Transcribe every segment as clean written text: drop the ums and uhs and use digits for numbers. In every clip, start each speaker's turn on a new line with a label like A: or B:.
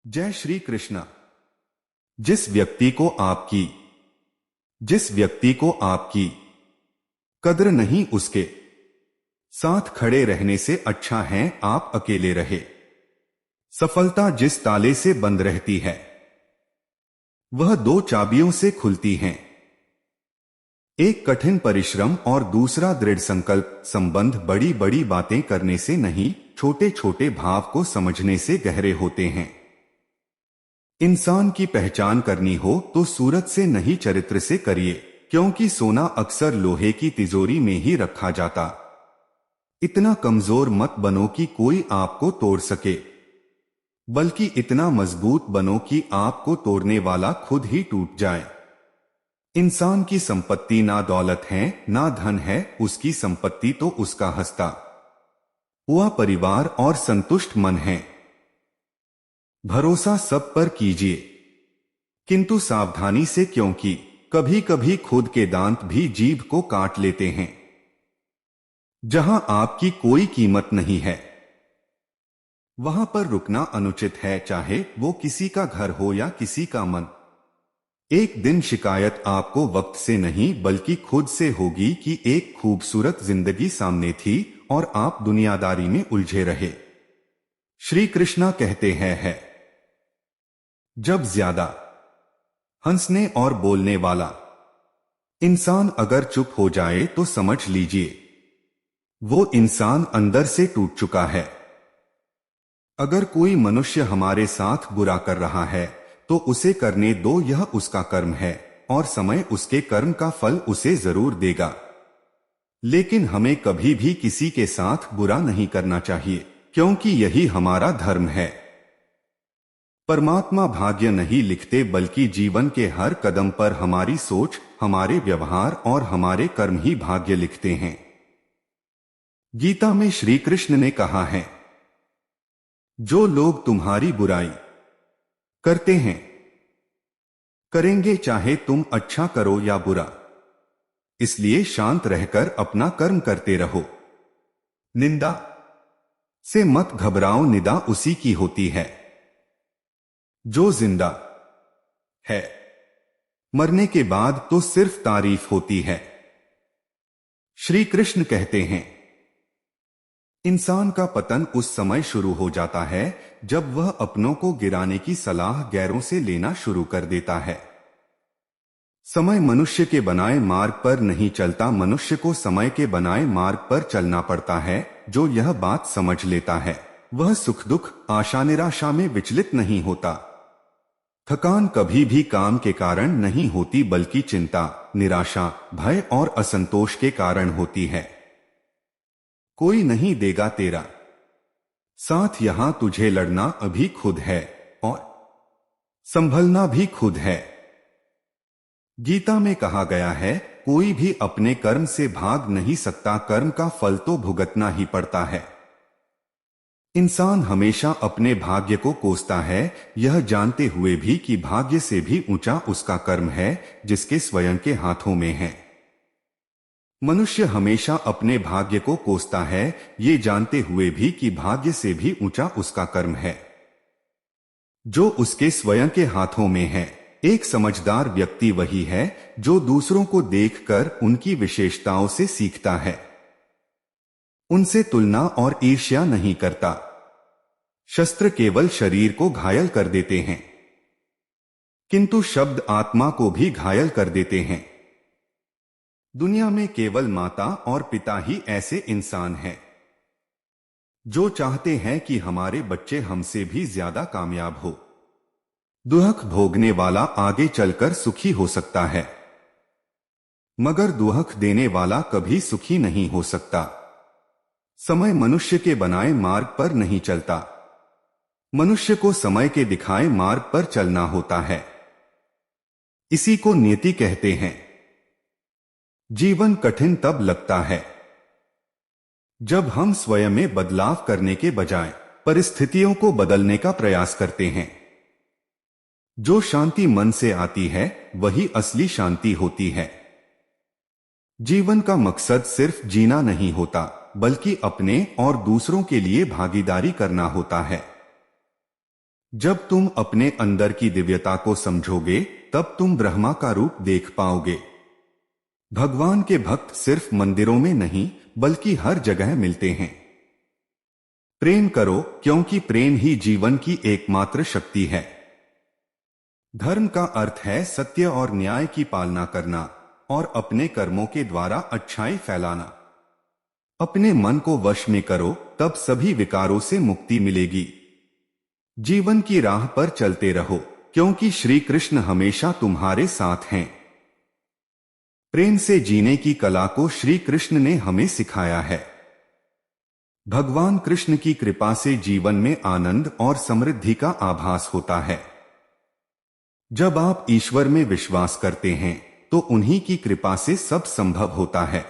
A: जय श्री कृष्ण। जिस व्यक्ति को आपकी जिस व्यक्ति को आपकी कद्र नहीं, उसके साथ खड़े रहने से अच्छा है आप अकेले रहे। सफलता जिस ताले से बंद रहती है वह दो चाबियों से खुलती है। एक कठिन परिश्रम और दूसरा दृढ़ संकल्प। संबंध बड़ी बड़ी बातें करने से नहीं, छोटे छोटे भाव को समझने से गहरे होते हैं। इंसान की पहचान करनी हो तो सूरत से नहीं, चरित्र से करिए, क्योंकि सोना अक्सर लोहे की तिजोरी में ही रखा जाता। इतना कमजोर मत बनो कि कोई आपको तोड़ सके, बल्कि इतना मजबूत बनो कि आपको तोड़ने वाला खुद ही टूट जाए। इंसान की संपत्ति ना दौलत है ना धन है, उसकी संपत्ति तो उसका हंसता हुआ परिवार और संतुष्ट मन है। भरोसा सब पर कीजिए, किंतु सावधानी से, क्योंकि कभी कभी खुद के दांत भी जीभ को काट लेते हैं। जहां आपकी कोई कीमत नहीं है वहां पर रुकना अनुचित है, चाहे वो किसी का घर हो या किसी का मन। एक दिन शिकायत आपको वक्त से नहीं बल्कि खुद से होगी कि एक खूबसूरत जिंदगी सामने थी और आप दुनियादारी में उलझे रहे। श्री कृष्णा कहते हैं, जब ज्यादा हंसने और बोलने वाला इंसान अगर चुप हो जाए तो समझ लीजिए वो इंसान अंदर से टूट चुका है। अगर कोई मनुष्य हमारे साथ बुरा कर रहा है तो उसे करने दो, यह उसका कर्म है और समय उसके कर्म का फल उसे जरूर देगा। लेकिन हमें कभी भी किसी के साथ बुरा नहीं करना चाहिए, क्योंकि यही हमारा धर्म है। परमात्मा भाग्य नहीं लिखते, बल्कि जीवन के हर कदम पर हमारी सोच, हमारे व्यवहार और हमारे कर्म ही भाग्य लिखते हैं। गीता में श्री कृष्ण ने कहा है, जो लोग तुम्हारी बुराई करते हैं करेंगे, चाहे तुम अच्छा करो या बुरा, इसलिए शांत रहकर अपना कर्म करते रहो। निंदा से मत घबराओ, निदा उसी की होती है जो जिंदा है, मरने के बाद तो सिर्फ तारीफ होती है। श्री कृष्ण कहते हैं, इंसान का पतन उस समय शुरू हो जाता है जब वह अपनों को गिराने की सलाह गैरों से लेना शुरू कर देता है। समय मनुष्य के बनाए मार्ग पर नहीं चलता, मनुष्य को समय के बनाए मार्ग पर चलना पड़ता है। जो यह बात समझ लेता है वह सुख दुख, आशा निराशा में विचलित नहीं होता। थकान कभी भी काम के कारण नहीं होती, बल्कि चिंता, निराशा, भय और असंतोष के कारण होती है। कोई नहीं देगा तेरा साथ, यहां तुझे लड़ना अभी खुद है और संभलना भी खुद है। गीता में कहा गया है, कोई भी अपने कर्म से भाग नहीं सकता, कर्म का फल तो भुगतना ही पड़ता है। इंसान हमेशा अपने भाग्य को कोसता है, यह जानते हुए भी कि भाग्य से भी ऊंचा उसका कर्म है जिसके स्वयं के हाथों में है। मनुष्य हमेशा अपने भाग्य को कोसता है, ये जानते हुए भी कि भाग्य से भी ऊंचा उसका कर्म है जो उसके स्वयं के हाथों में है। एक समझदार व्यक्ति वही है जो दूसरों को देखकर उनकी विशेषताओं से सीखता है, उनसे तुलना और ईर्ष्या नहीं करता। शस्त्र केवल शरीर को घायल कर देते हैं, किंतु शब्द आत्मा को भी घायल कर देते हैं। दुनिया में केवल माता और पिता ही ऐसे इंसान हैं जो चाहते हैं कि हमारे बच्चे हमसे भी ज्यादा कामयाब हो। दुख भोगने वाला आगे चलकर सुखी हो सकता है, मगर दुख देने वाला कभी सुखी नहीं हो सकता। समय मनुष्य के बनाए मार्ग पर नहीं चलता, मनुष्य को समय के दिखाए मार्ग पर चलना होता है। इसी को नियति कहते हैं। जीवन कठिन तब लगता है जब हम स्वयं में बदलाव करने के बजाय परिस्थितियों को बदलने का प्रयास करते हैं। जो शांति मन से आती है वही असली शांति होती है। जीवन का मकसद सिर्फ जीना नहीं होता, बल्कि अपने और दूसरों के लिए भागीदारी करना होता है। जब तुम अपने अंदर की दिव्यता को समझोगे तब तुम ब्रह्मा का रूप देख पाओगे। भगवान के भक्त सिर्फ मंदिरों में नहीं बल्कि हर जगह मिलते हैं। प्रेम करो क्योंकि प्रेम ही जीवन की एकमात्र शक्ति है। धर्म का अर्थ है सत्य और न्याय की पालना करना और अपने कर्मों के द्वारा अच्छाई फैलाना। अपने मन को वश में करो तब सभी विकारों से मुक्ति मिलेगी। जीवन की राह पर चलते रहो क्योंकि श्री कृष्ण हमेशा तुम्हारे साथ हैं। प्रेम से जीने की कला को श्री कृष्ण ने हमें सिखाया है। भगवान कृष्ण की कृपा से जीवन में आनंद और समृद्धि का आभास होता है। जब आप ईश्वर में विश्वास करते हैं तो उन्हीं की कृपा से सब संभव होता है।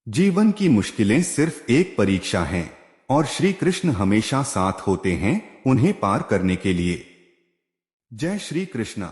A: जीवन की मुश्किलें सिर्फ एक परीक्षा हैं और श्री कृष्ण हमेशा साथ होते हैं उन्हें पार करने के लिए। जय श्री कृष्ण।